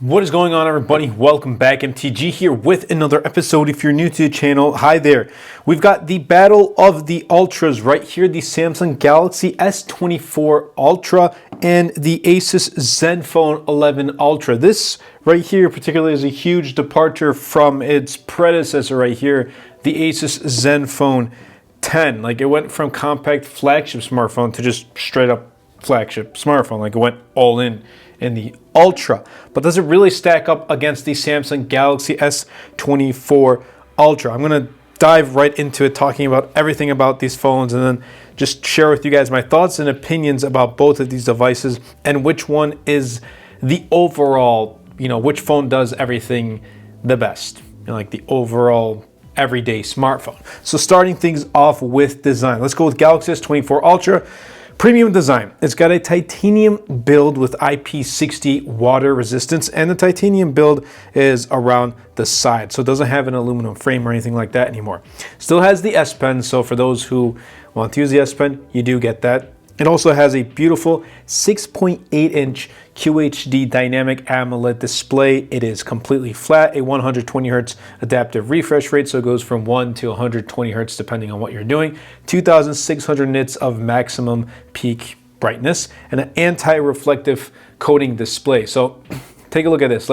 What is going on, everybody? Welcome back. MTG here with another episode. If you're new to the channel, hi there. We've got the battle of the Ultras right here, the Samsung Galaxy S24 Ultra and the Asus Zenfone 11 Ultra. This right here particularly is a huge departure from its predecessor right here, the Asus Zenfone 10. Like, it went from compact flagship smartphone to just straight up flagship smartphone. Like, it went all in the Ultra. But does it really stack up against the Samsung Galaxy S24 Ultra? I'm going to dive right into it, talking about everything about these phones, and then just share with you guys my thoughts and opinions about both of these devices and which one is the overall, which phone does everything the best, like the overall everyday smartphone. So starting things off with design, let's go with Galaxy S24 Ultra. Premium design. It's got a titanium build with IP60 water resistance, and the titanium build is around the side, so it doesn't have an aluminum frame or anything like that anymore. Still has the S Pen, so for those who want to use the S Pen, you do get that. It also has a beautiful 6.8-inch QHD dynamic AMOLED display. It is completely flat, a 120 Hz adaptive refresh rate, so it goes from 1 to 120 Hz depending on what you're doing. 2,600 nits of maximum peak brightness, and an anti-reflective coating display. So take a look at this.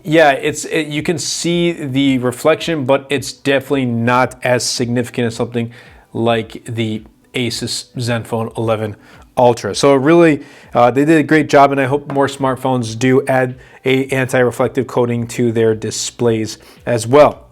You can see the reflection, but it's definitely not as significant as something like the Asus Zenfone 11 Ultra. So really, they did a great job, and I hope more smartphones do add a anti-reflective coating to their displays as well.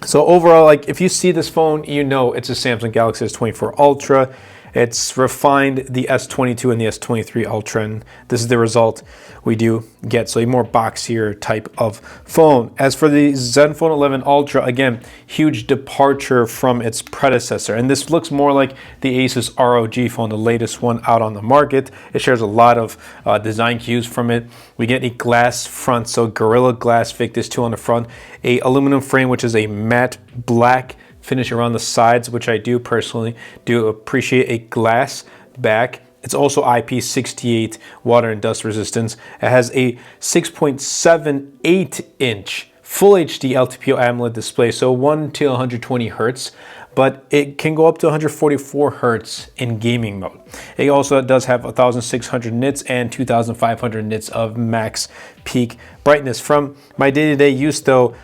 So overall, if you see this phone, you know it's a Samsung Galaxy S24 Ultra. It's refined the S22 and the S23 Ultra, and this is the result we do get. So a more boxier type of phone. As for the Zenfone 11 Ultra, again, huge departure from its predecessor. And this looks more like the Asus ROG phone, the latest one out on the market. It shares a lot of design cues from it. We get a glass front, so Gorilla Glass Victus 2 on the front, a aluminum frame, which is a matte black finish around the sides, which I do personally appreciate a glass back. It's also IP68 water and dust resistance. It has a 6.78-inch Full HD LTPO AMOLED display, so 1 to 120 Hertz, but it can go up to 144 Hertz in gaming mode. It also does have 1,600 nits and 2,500 nits of max peak brightness. From my day-to-day use, though,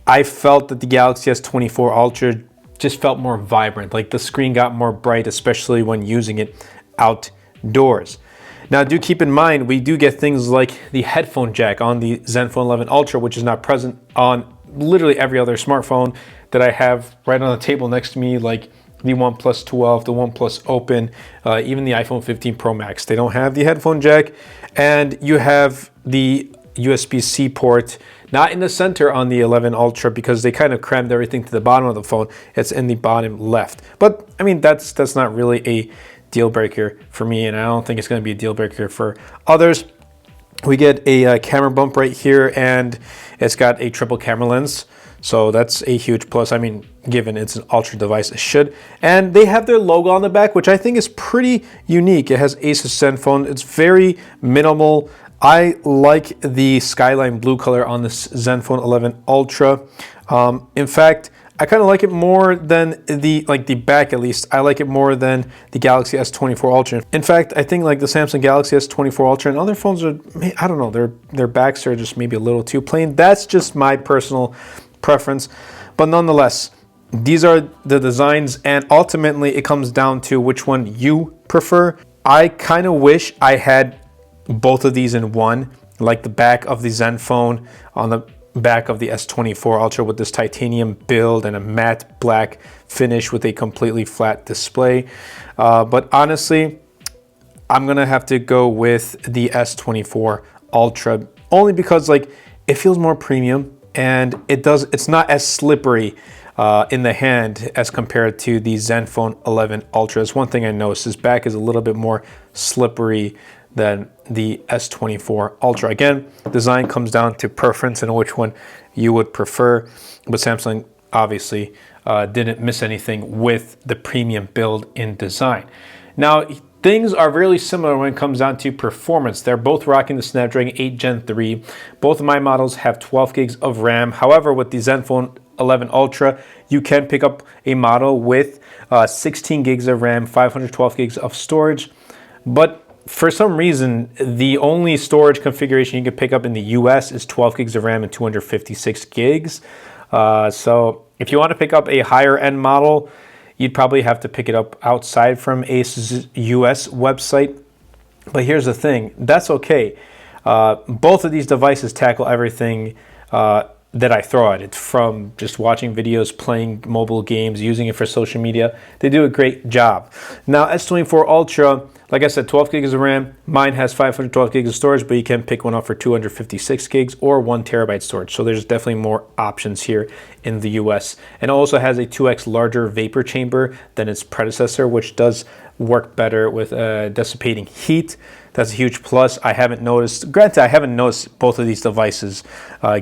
I felt that the Galaxy S24 Ultra just felt more vibrant. Like, the screen got more bright, especially when using it outdoors. Now, do keep in mind, we do get things like the headphone jack on the Zenfone 11 Ultra, which is not present on literally every other smartphone that I have right on the table next to me, like the OnePlus 12, the OnePlus Open, even the iPhone 15 Pro Max. They don't have the headphone jack, and you have the USB-C port not in the center on the 11 Ultra because they kind of crammed everything to the bottom of the phone. It's in the bottom left. But I mean, that's not really a deal breaker for me, and I don't think it's going to be a deal breaker for others. We get a camera bump right here, and it's got a triple camera lens. So that's a huge plus. I mean, given it's an Ultra device, it should. And they have their logo on the back, which I think is pretty unique. It has Asus Zenfone. It's very minimal. I like the skyline blue color on this Zenfone 11 Ultra. In fact, I kind of like it more than the back, at least. I like it more than the Galaxy S24 Ultra. In fact, I think the Samsung Galaxy S24 Ultra and other phones are, I don't know, their backs are just maybe a little too plain. That's just my personal preference. But nonetheless, these are the designs, and ultimately it comes down to which one you prefer. I kind of wish I had both of these in one, like the back of the Zenfone on the back of the S24 Ultra with this titanium build and a matte black finish with a completely flat display. But honestly, I'm gonna have to go with the S24 Ultra, only because it feels more premium, and it's not as slippery in the hand as compared to the Zenfone 11 Ultra. It's one thing I noticed. This back is a little bit more slippery than the S24 Ultra. Again, design comes down to preference and which one you would prefer, but Samsung obviously didn't miss anything with the premium build in design. Now, things are really similar when it comes down to performance. They're both rocking the Snapdragon 8 Gen 3. Both of my models have 12 gigs of RAM. However, with the Zenfone 11 Ultra, you can pick up a model with 16 gigs of RAM, 512 gigs of storage. But for some reason, the only storage configuration you can pick up in the US is 12 gigs of RAM and 256 gigs. So if you want to pick up a higher end model, you'd probably have to pick it up outside from Asus US website. But here's the thing, that's okay. Both of these devices tackle everything that I throw at it, from just watching videos, playing mobile games, using it for social media. They do a great job. Now, S24 Ultra, like I said, 12 gigs of RAM. Mine has 512 gigs of storage, but you can pick one up for 256 gigs or 1 terabyte storage. So there's definitely more options here in the US. And it also has a 2x larger vapor chamber than its predecessor, which does work better with dissipating heat. That's a huge plus. I haven't noticed, granted, I haven't noticed both of these devices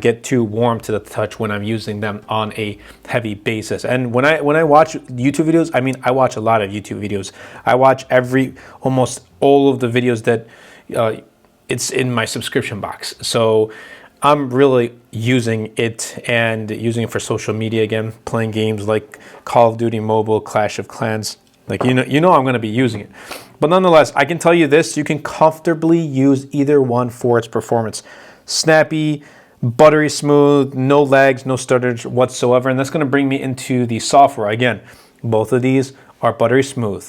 get too warm to the touch when I'm using them on a heavy basis. And when I watch YouTube videos, I mean, I watch a lot of YouTube videos. I watch almost all of the videos that it's in my subscription box. So I'm really using it and using it for social media again, playing games like Call of Duty Mobile, Clash of Clans. Like, you know I'm going to be using it. But nonetheless, I can tell you this, you can comfortably use either one for its performance. Snappy, buttery smooth, no lags, no stutters whatsoever. And that's going to bring me into the software. Again, both of these are buttery smooth.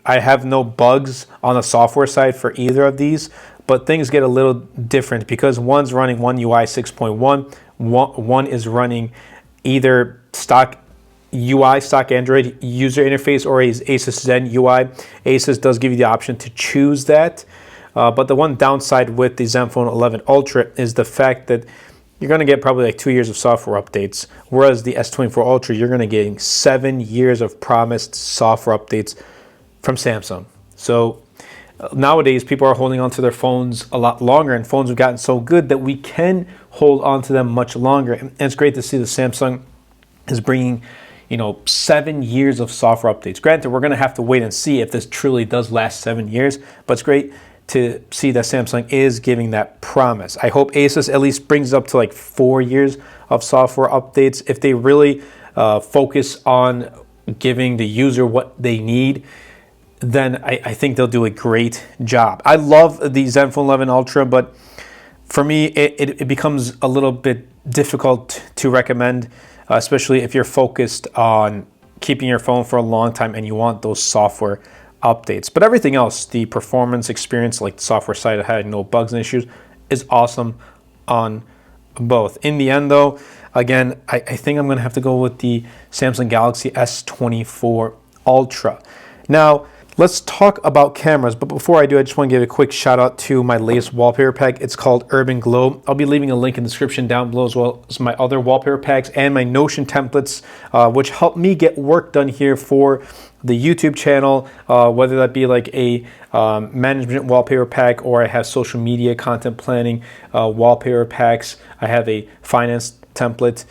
I have no bugs on the software side for either of these, but things get a little different because one's running One UI 6.1, one is running either stock UI, stock Android user interface, or Asus Zen UI. Asus does give you the option to choose that, but the one downside with the Zenfone 11 Ultra is the fact that you're going to get probably like 2 years of software updates, whereas the S24 Ultra, you're going to get 7 years of promised software updates from Samsung. So nowadays, people are holding on to their phones a lot longer, and phones have gotten so good that we can hold on to them much longer. And it's great to see that Samsung is bringing 7 years of software updates. Granted, we're going to have to wait and see if this truly does last 7 years, but it's great to see that Samsung is giving that promise. I hope Asus at least brings it up to like 4 years of software updates. If they really focus on giving the user what they need, then I think they'll do a great job. I love the Zenfone 11 Ultra, but for me, it becomes a little bit difficult to recommend, especially if you're focused on keeping your phone for a long time and you want those software updates. But everything else, the performance experience, like the software side, I had no bugs and issues, is awesome on both. In the end though, again, I think I'm gonna have to go with the Samsung Galaxy S24 Ultra. Now, let's talk about cameras, but before I do, I just want to give a quick shout out to my latest wallpaper pack. It's called Urban Glow. I'll be leaving a link in the description down below, as well as my other wallpaper packs and my Notion templates, which help me get work done here for the YouTube channel, whether that be like a management wallpaper pack, or I have social media content planning wallpaper packs. I have a finance template,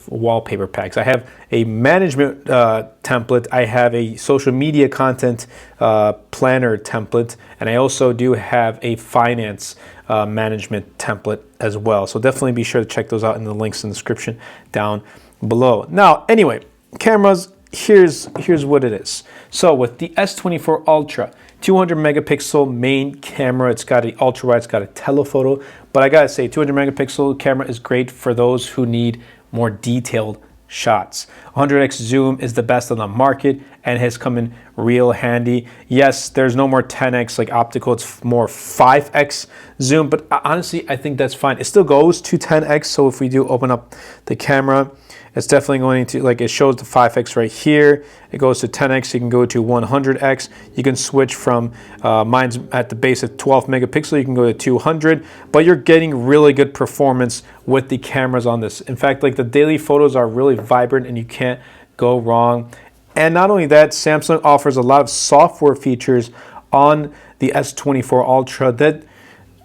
wallpaper packs. I have a management template. I have a social media content planner template, and I also do have a finance management template as well. So definitely be sure to check those out in the links in the description down below. Now, anyway, cameras, here's what it is. So with the S24 Ultra, 200 megapixel main camera, it's got an ultra wide, it's got a telephoto, but I gotta say 200 megapixel camera is great for those who need more detailed shots. 100x zoom is the best on the market and has come in real handy. Yes, there's no more 10x like optical, it's more 5x zoom, but honestly, I think that's fine. It still goes to 10x, so if we do open up the camera, it's definitely going to, like, it shows the 5x right here. It goes to 10x, you can go to 100x. You can switch from, mine's at the base at 12 megapixel, you can go to 200, but you're getting really good performance with the cameras on this. In fact, like, the daily photos are really vibrant and you can't go wrong. And not only that, Samsung offers a lot of software features on the S24 Ultra that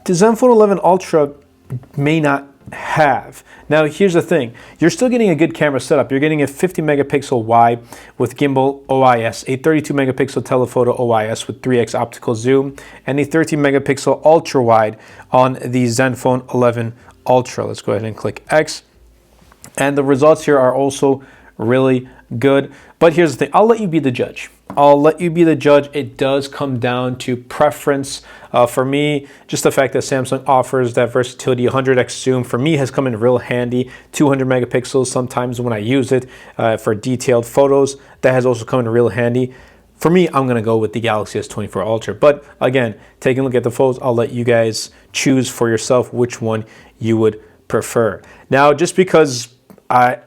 the Zenfone 11 Ultra may not have. Now here's the thing, you're still getting a good camera setup. You're getting a 50 megapixel wide with gimbal OIS, a 32 megapixel telephoto OIS with 3x optical zoom, and a 13 megapixel ultra wide on the Zenfone 11 Ultra. Let's go ahead and click X. And the results here are also really good. But here's the thing, I'll let you be the judge. I'll let you be the judge. It does come down to preference. For me, just the fact that Samsung offers that versatility, 100x zoom, for me has come in real handy. 200 megapixels sometimes when I use it for detailed photos. That has also come in real handy. For me, I'm going to go with the Galaxy S24 Ultra. But again, taking a look at the photos, I'll let you guys choose for yourself which one you would prefer. Now, just because I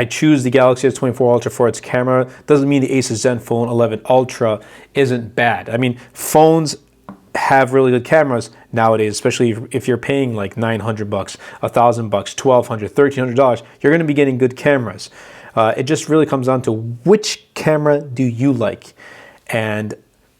choose the Galaxy S24 Ultra for its camera doesn't mean the Asus Zenfone 11 Ultra isn't bad. I mean, phones have really good cameras nowadays, especially if you're paying like $900, $1,000, $1,200, $1,300, you're going to be getting good cameras. It just really comes down to which camera do you like. And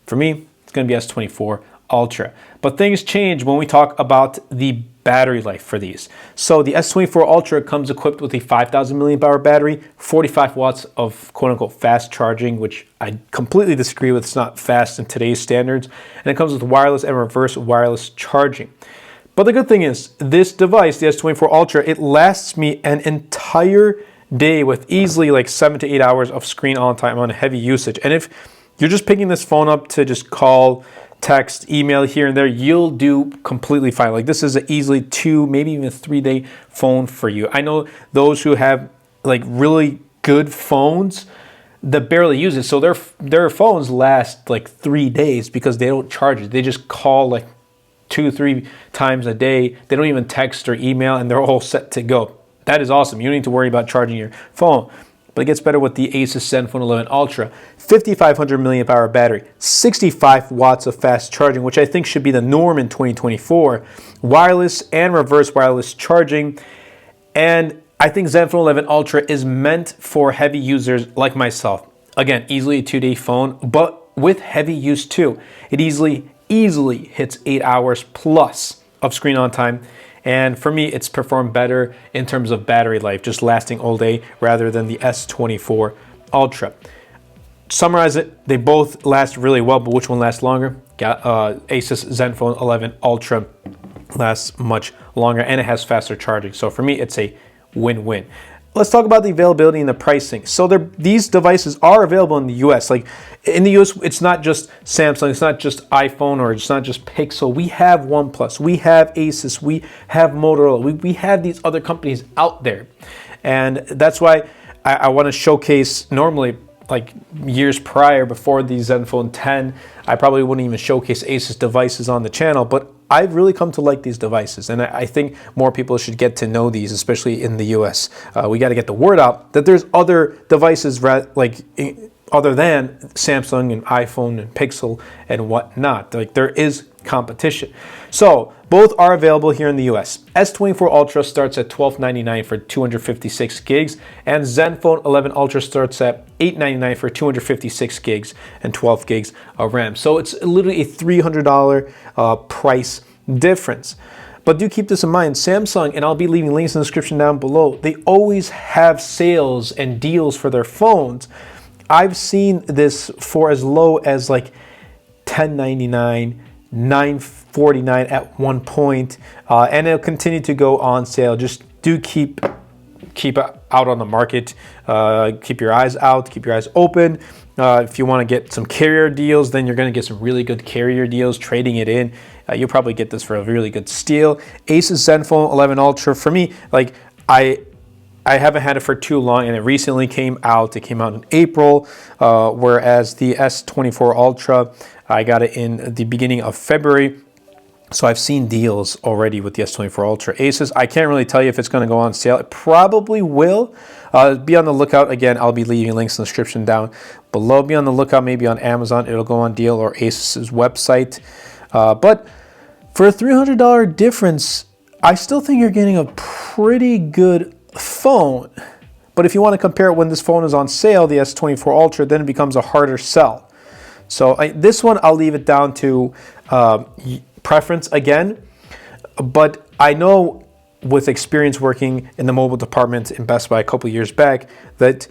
for me, it's going to be S24 Ultra. But things change when we talk about the battery life for these. So the S24 Ultra comes equipped with a 5,000 milliamp hour battery, 45 watts of quote unquote fast charging, which I completely disagree with. It's not fast in today's standards. And it comes with wireless and reverse wireless charging. But the good thing is this device, the S24 Ultra, it lasts me an entire day with easily like 7 to 8 hours of screen on time on heavy usage. And if you're just picking this phone up to just call, text, email here and there, you'll do completely fine. Like this is an easily 2, maybe even 3 day phone for you. I know those who have like really good phones that barely use it. So their phones last like 3 days because they don't charge it. They just call like 2-3 times a day. They don't even text or email and they're all set to go. That is awesome. You don't need to worry about charging your phone. But it gets better with the Asus Zenfone 11 Ultra. 5,500 milliamp hour battery, 65 watts of fast charging, which I think should be the norm in 2024. Wireless and reverse wireless charging. And I think Zenfone 11 Ultra is meant for heavy users like myself. Again, easily a 2-day phone, but with heavy use too. It easily hits 8 hours plus of screen on time. And for me, it's performed better in terms of battery life, just lasting all day rather than the S24 Ultra. Summarize it, they both last really well, but which one lasts longer? Asus Zenfone 11 Ultra lasts much longer and it has faster charging. So for me, it's a win-win. Let's talk about the availability and the pricing. So these devices are available in the US. Like in the US, it's not just Samsung, it's not just iPhone, or it's not just Pixel. We have OnePlus, we have Asus, we have Motorola, we have these other companies out there. And that's why I want to showcase, normally like years prior, before the Zenfone 10, I probably wouldn't even showcase Asus devices on the channel, but I've really come to like these devices, and I think more people should get to know these, especially in the US. We got to get the word out that there's other devices like other than Samsung and iPhone and Pixel and whatnot. Like there is competition. So both are available here in the US. S24 Ultra starts at $1299 for 256 gigs, and Zenfone 11 Ultra starts at $899 for 256 gigs and 12 gigs of RAM. So it's literally a $300 price difference. But do keep this in mind, Samsung, and I'll be leaving links in the description down below, they always have sales and deals for their phones. I've seen this for as low as like $10.99, $9.49 at one point, and it'll continue to go on sale. Just do keep out on the market. Keep your eyes out, keep your eyes open. If you want to get some carrier deals, then you're going to get some really good carrier deals trading it in. You'll probably get this for a really good steal. Asus Zenfone 11 Ultra, for me, like I haven't had it for too long, and it recently came out. It came out in April, whereas the S24 Ultra, I got it in the beginning of February. So I've seen deals already with the S24 Ultra. Asus, I can't really tell you if it's going to go on sale. It probably will. Be on the lookout. Again, I'll be leaving links in the description down below. Be on the lookout, maybe on Amazon. It'll go on deal, or Asus's website. But for a $300 difference, I still think you're getting a pretty good phone. But if you want to compare it when this phone is on sale, the S24 Ultra, then it becomes a harder sell. So this one, I'll leave it down to preference again. But I know with experience working in the mobile department in Best Buy a couple years back, that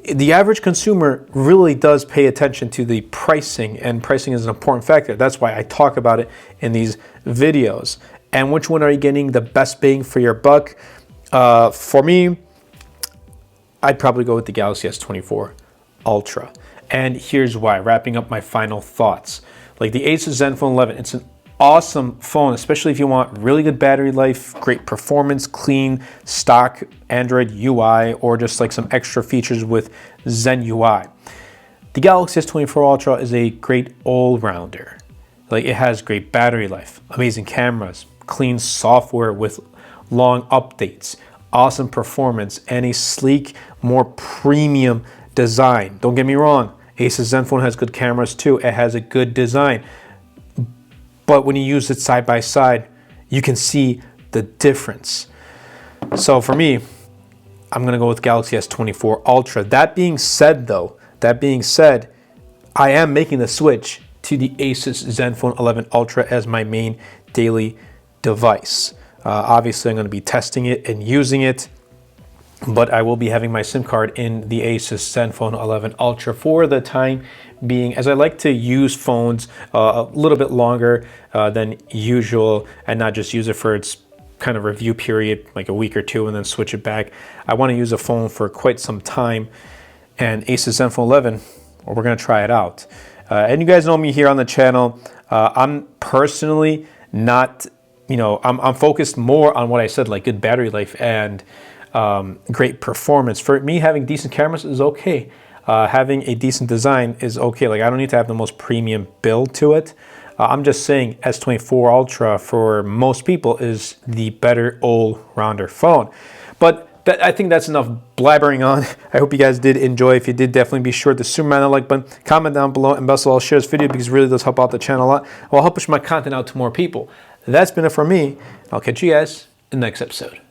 the average consumer really does pay attention to the pricing, and pricing is an important factor. That's why I talk about it in these videos. And which one are you getting the best bang for your buck? For me, I'd probably go with the Galaxy S24 Ultra. And here's why, wrapping up my final thoughts. Like the Asus Zenfone 11, it's an awesome phone, especially if you want really good battery life, great performance, clean stock Android UI, or just like some extra features with Zen UI. The Galaxy S24 Ultra is a great all-rounder. Like it has great battery life, amazing cameras, clean software with long updates, awesome performance, and a sleek, more premium design. Don't get me wrong, Asus Zenfone has good cameras too. It has a good design. But when you use it side by side, you can see the difference. So for me, I'm gonna go with Galaxy S24 Ultra. That being said though, I am making the switch to the Asus Zenfone 11 Ultra as my main daily device. Obviously I'm gonna be testing it and using it, but I will be having my SIM card in the Asus Zenfone 11 Ultra for the time being, as I like to use phones a little bit longer than usual, and not just use it for its kind of review period, like a week or two, and then switch it back. I want to use a phone for quite some time, and Asus Zenfone 11, well, we're going to try it out. And you guys know me here on the channel. I'm personally not, I'm focused more on what I said, like good battery life and great performance. For me, having decent cameras is okay. Having a decent design is okay. Like I don't need to have the most premium build to it. I'm just saying S24 Ultra for most people is the better all-rounder phone. But I think that's enough blabbering on. I hope you guys did enjoy. If you did, definitely be sure to smash that like button, comment down below, and best of all, share this video because it really does help out the channel a lot. It will help push my content out to more people. That's been it for me. I'll catch you guys in the next episode.